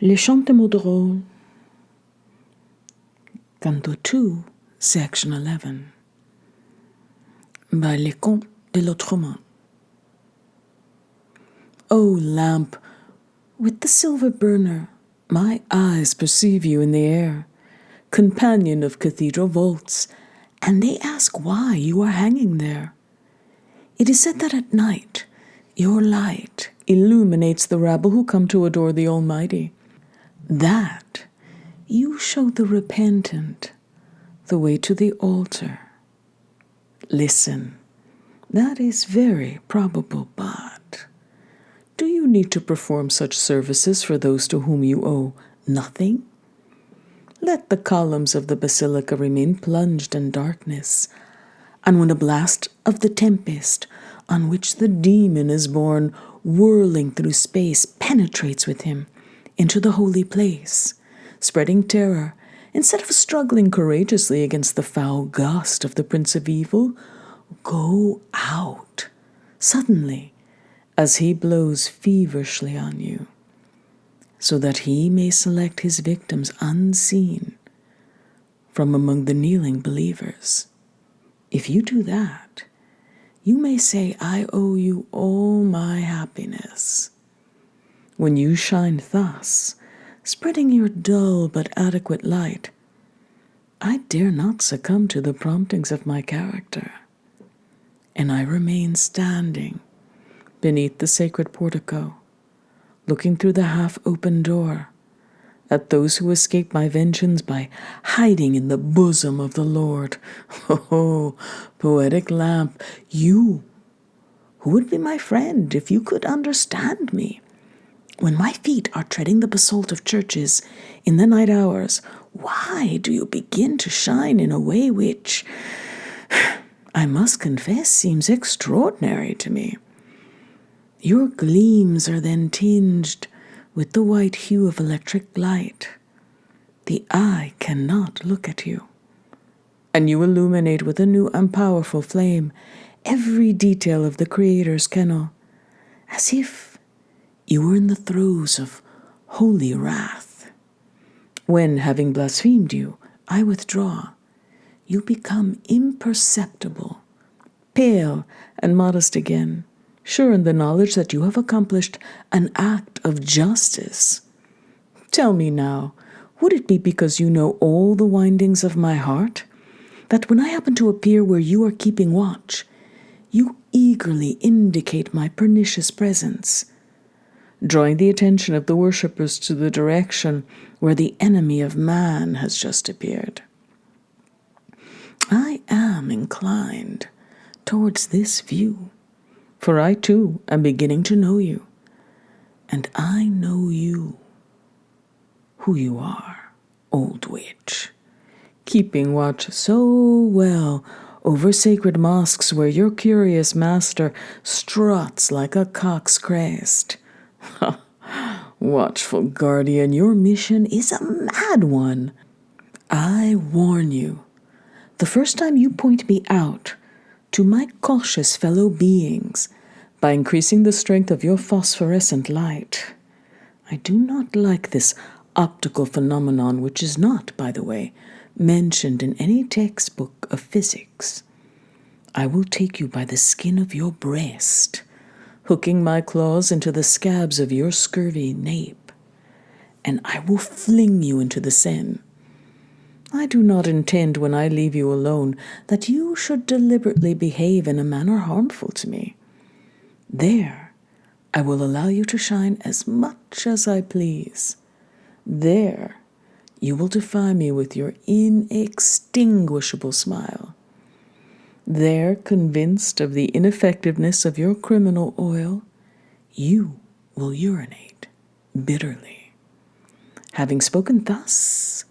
Les Chants de Maldoror, Canto 2, Section 11, by le Comte de Lautréamont. O lamp, with the silver burner, my eyes perceive you in the air, companion of cathedral vaults, and they ask why you are hanging there. It is said that at night your light illuminates the rabble who come to adore the Almighty, that you show the repentant the way to the altar. Listen, that is very probable, but do you need to perform such services for those to whom you owe nothing? Let the columns of the basilica remain plunged in darkness, and when a blast of the tempest on which the demon is borne whirling through space penetrates with him into the holy place, spreading terror, instead of struggling courageously against the foul gust of the Prince of Evil, go out suddenly as he blows feverishly on you, so that he may select his victims unseen from among the kneeling believers. If you do that, you may say, I owe you all my happiness. When you shine thus, spreading your dull but adequate light, I dare not succumb to the promptings of my character, and I remain standing beneath the sacred portico, looking through the half-open door at those who escape my vengeance by hiding in the bosom of the Lord. Oh, poetic lamp, you, who would be my friend if you could understand me? When my feet are treading the basalt of churches in the night hours, why do you begin to shine in a way which, I must confess, seems extraordinary to me? Your gleams are then tinged with the white hue of electric light. The eye cannot look at you, and you illuminate with a new and powerful flame every detail of the Creator's kennel, as if you were in the throes of holy wrath. When, having blasphemed you, I withdraw, you become imperceptible, pale and modest again, sure in the knowledge that you have accomplished an act of justice. Tell me now, would it be because you know all the windings of my heart, that when I happen to appear where you are keeping watch, you eagerly indicate my pernicious presence, drawing the attention of the worshippers to the direction where the enemy of man has just appeared? I am inclined towards this view, for I too am beginning to know you, and I know you, who you are, old witch, keeping watch so well over sacred mosques where your curious master struts like a cock's crest. Watchful guardian, your mission is a mad one. I warn you, the first time you point me out to my cautious fellow beings by increasing the strength of your phosphorescent light. I do not like this optical phenomenon, which is not, by the way, mentioned in any textbook of physics. I will take you by the skin of your breast, hooking my claws into the scabs of your scurvy nape, and I will fling you into the Seine. I do not intend, when I leave you alone, that you should deliberately behave in a manner harmful to me. There, I will allow you to shine as much as I please. There, you will defy me with your inextinguishable smile. There, convinced of the ineffectiveness of your criminal oil, you will urinate bitterly. Having spoken thus,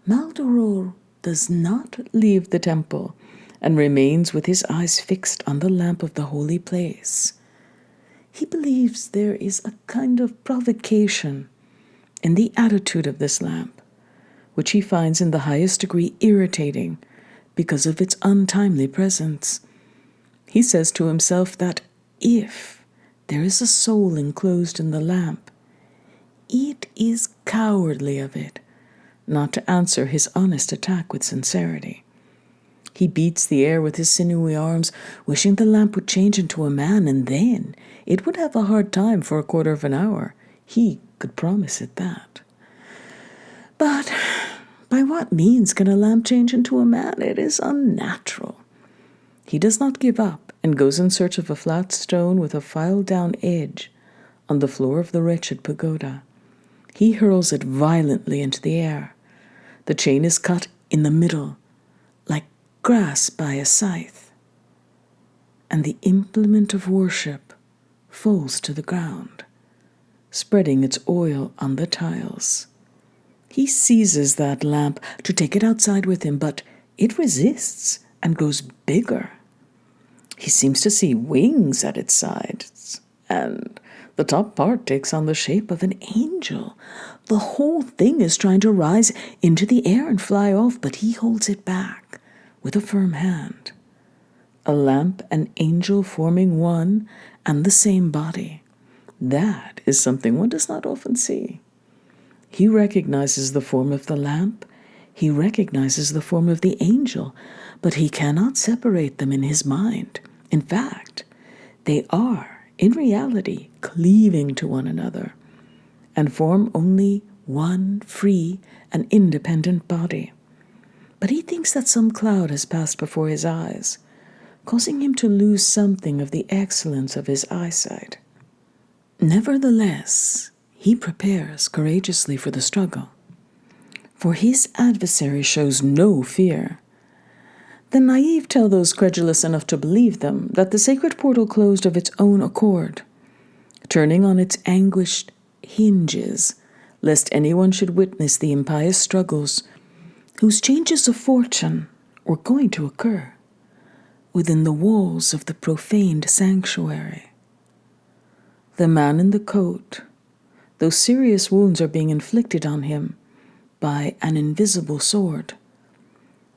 Maldoror does not leave the temple and remains with his eyes fixed on the lamp of the holy place. He believes there is a kind of provocation in the attitude of this lamp, which he finds in the highest degree irritating because of its untimely presence. He says to himself that if there is a soul enclosed in the lamp, it is cowardly of it not to answer his honest attack with sincerity. He beats the air with his sinewy arms, wishing the lamp would change into a man, and then it would have a hard time for a quarter of an hour. He could promise it that. But by what means can a lamp change into a man? It is unnatural. He does not give up and goes in search of a flat stone with a filed-down edge on the floor of the wretched pagoda. He hurls it violently into the air. The chain is cut in the middle, like grass by a scythe, and the implement of worship falls to the ground, spreading its oil on the tiles. He seizes that lamp to take it outside with him, but it resists and grows bigger. He seems to see wings at its sides, and the top part takes on the shape of an angel. The whole thing is trying to rise into the air and fly off, but he holds it back with a firm hand. A lamp and angel forming one and the same body. That is something one does not often see. He recognizes the form of the lamp. He recognizes the form of the angel, but he cannot separate them in his mind. In fact, they are, in reality, cleaving to one another and form only one free and independent body. But he thinks that some cloud has passed before his eyes, causing him to lose something of the excellence of his eyesight. Nevertheless, he prepares courageously for the struggle, for his adversary shows no fear. The naive tell those credulous enough to believe them that the sacred portal closed of its own accord, turning on its anguished hinges, lest anyone should witness the impious struggles whose changes of fortune were going to occur within the walls of the profaned sanctuary. The man in the coat, though serious wounds are being inflicted on him by an invisible sword,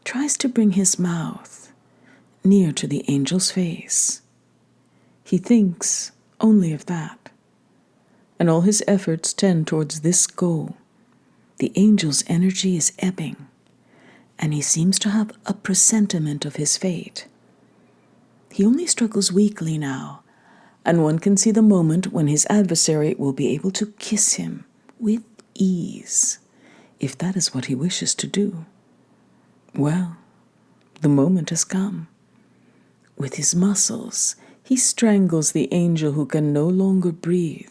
tries to bring his mouth near to the angel's face. He thinks only of that, and all his efforts tend towards this goal. The angel's energy is ebbing, and he seems to have a presentiment of his fate. He only struggles weakly now, and one can see the moment when his adversary will be able to kiss him with ease, if that is what he wishes to do. Well, the moment has come. With his muscles, he strangles the angel who can no longer breathe.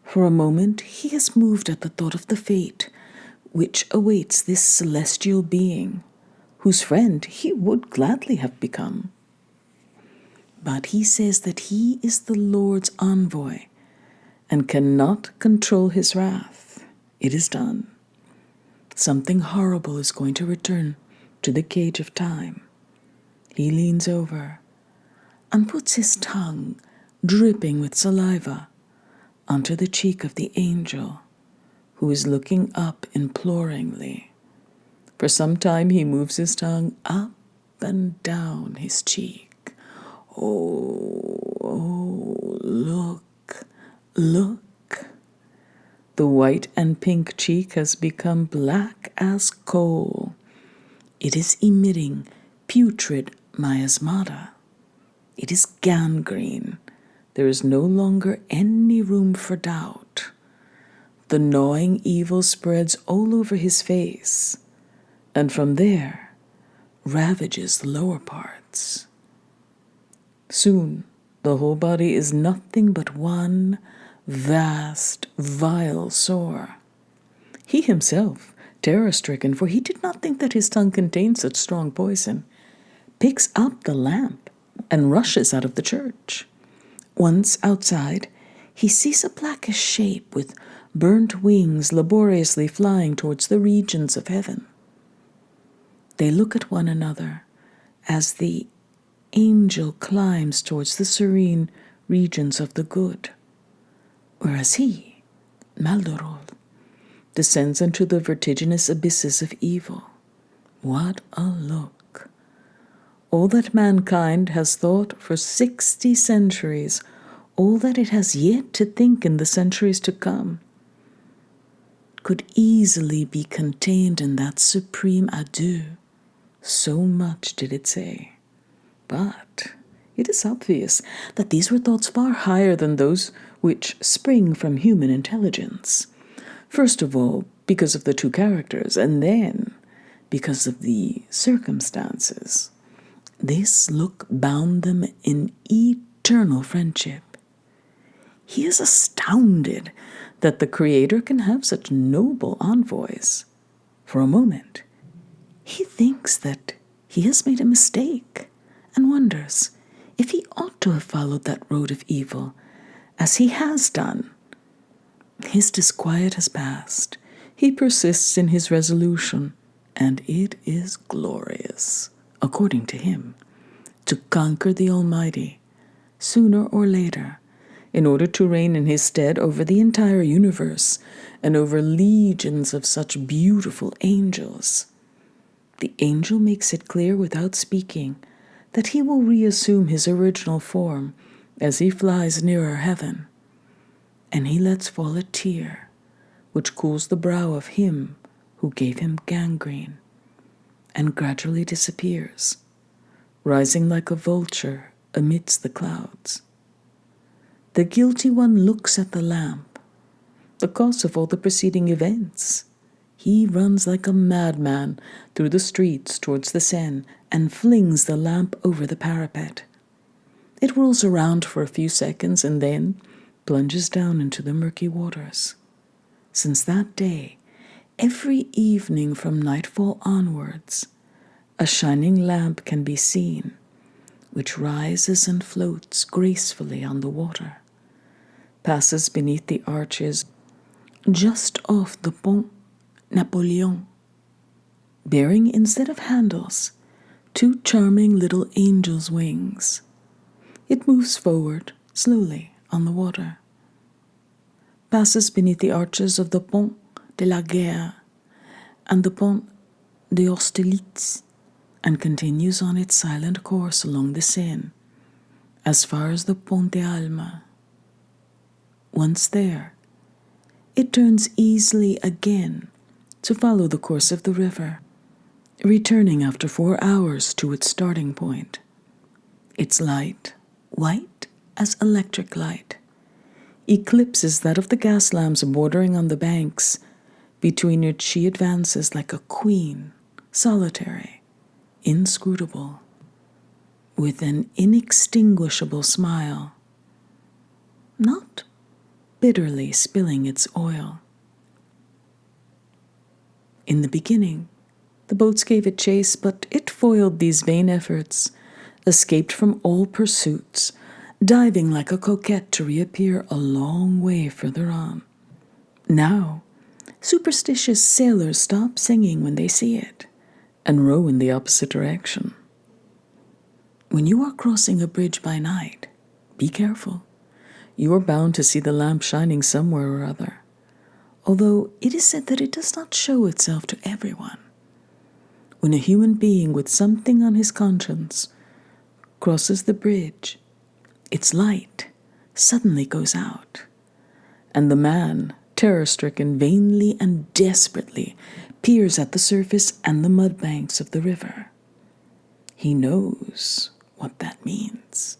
For a moment, he is moved at the thought of the fate which awaits this celestial being, whose friend he would gladly have become. But he says that he is the Lord's envoy and cannot control his wrath. It is done. Something horrible is going to return to the cage of time. He leans over and puts his tongue, dripping with saliva, onto the cheek of the angel, who is looking up imploringly. For some time he moves his tongue up and down his cheek. Oh, look, look. The white and pink cheek has become black as coal. It is emitting putrid miasmata. It is gangrene. There is no longer any room for doubt. The gnawing evil spreads all over his face, and from there ravages the lower parts. Soon the whole body is nothing but one vast, vile sore. He himself, terror-stricken, for he did not think that his tongue contained such strong poison, picks up the lamp and rushes out of the church. Once outside, he sees a blackish shape with burnt wings laboriously flying towards the regions of heaven. They look at one another as the angel climbs towards the serene regions of the good, whereas he, Maldoror, descends into the vertiginous abysses of evil. What a look! All that mankind has thought for 60 centuries, all that it has yet to think in the centuries to come. could easily be contained in that supreme adieu. So much did it say. But it is obvious that these were thoughts far higher than those which spring from human intelligence. First of all, because of the two characters, and then because of the circumstances. This look bound them in eternal friendship. He is astounded that the Creator can have such noble envoys. For a moment, he thinks that he has made a mistake and wonders if he ought to have followed that road of evil, as he has done. His disquiet has passed. He persists in his resolution, and it is glorious, according to him, to conquer the Almighty, sooner or later, in order to reign in his stead over the entire universe and over legions of such beautiful angels. The angel makes it clear without speaking that he will reassume his original form as he flies nearer heaven, and he lets fall a tear which cools the brow of him who gave him gangrene, and gradually disappears, rising like a vulture amidst the clouds. The guilty one looks at the lamp, the cause of all the preceding events. He runs like a madman through the streets towards the Seine and flings the lamp over the parapet. It whirls around for a few seconds and then plunges down into the murky waters. Since that day, every evening from nightfall onwards, a shining lamp can be seen, which rises and floats gracefully on the water, passes beneath the arches just off the Pont Napoleon, bearing instead of handles two charming little angels' wings. It moves forward slowly on the water, passes beneath the arches of the Pont de la Guerre and the Pont d'Austerlitz, and continues on its silent course along the Seine as far as the Pont des Almes. Once there, it turns easily again to follow the course of the river, returning after 4 hours to its starting point. Its light, white as electric light, eclipses that of the gas lamps bordering on the banks, between which she advances like a queen, solitary, inscrutable, with an inextinguishable smile, not bitterly spilling its oil. In the beginning, the boats gave it chase, but it foiled these vain efforts, escaped from all pursuits, diving like a coquette to reappear a long way further on. Now, superstitious sailors stop singing when they see it, and row in the opposite direction. When you are crossing a bridge by night, be careful. You are bound to see the lamp shining somewhere or other, although it is said that it does not show itself to everyone. When a human being with something on his conscience crosses the bridge, its light suddenly goes out, and the man, terror-stricken, vainly and desperately peers at the surface and the mud banks of the river. He knows what that means.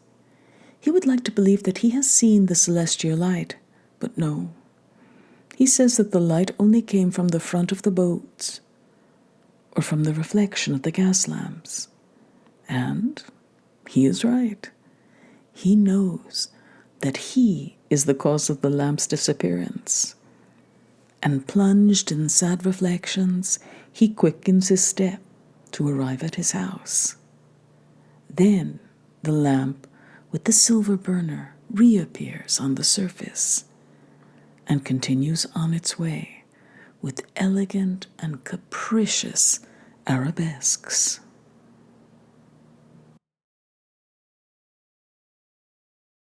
He would like to believe that he has seen the celestial light, but no. He says that the light only came from the front of the boats, or from the reflection of the gas lamps. And he is right. He knows that he is the cause of the lamp's disappearance. And plunged in sad reflections, he quickens his step to arrive at his house. Then the lamp with the silver burner reappears on the surface and continues on its way with elegant and capricious arabesques.